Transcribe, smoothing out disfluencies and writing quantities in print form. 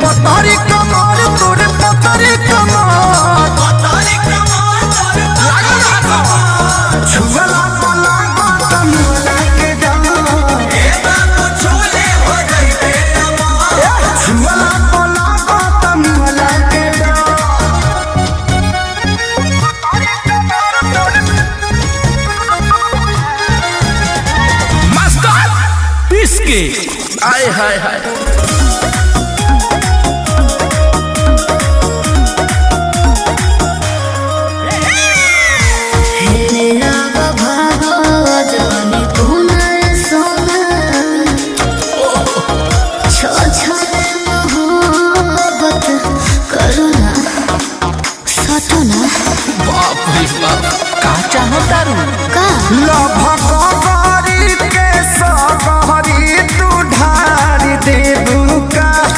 पतारी कमर तोरे पतारी कमर छुअला पला बातम के जान छुअला पला बातम के मास्टर पीस के आय हाय हाय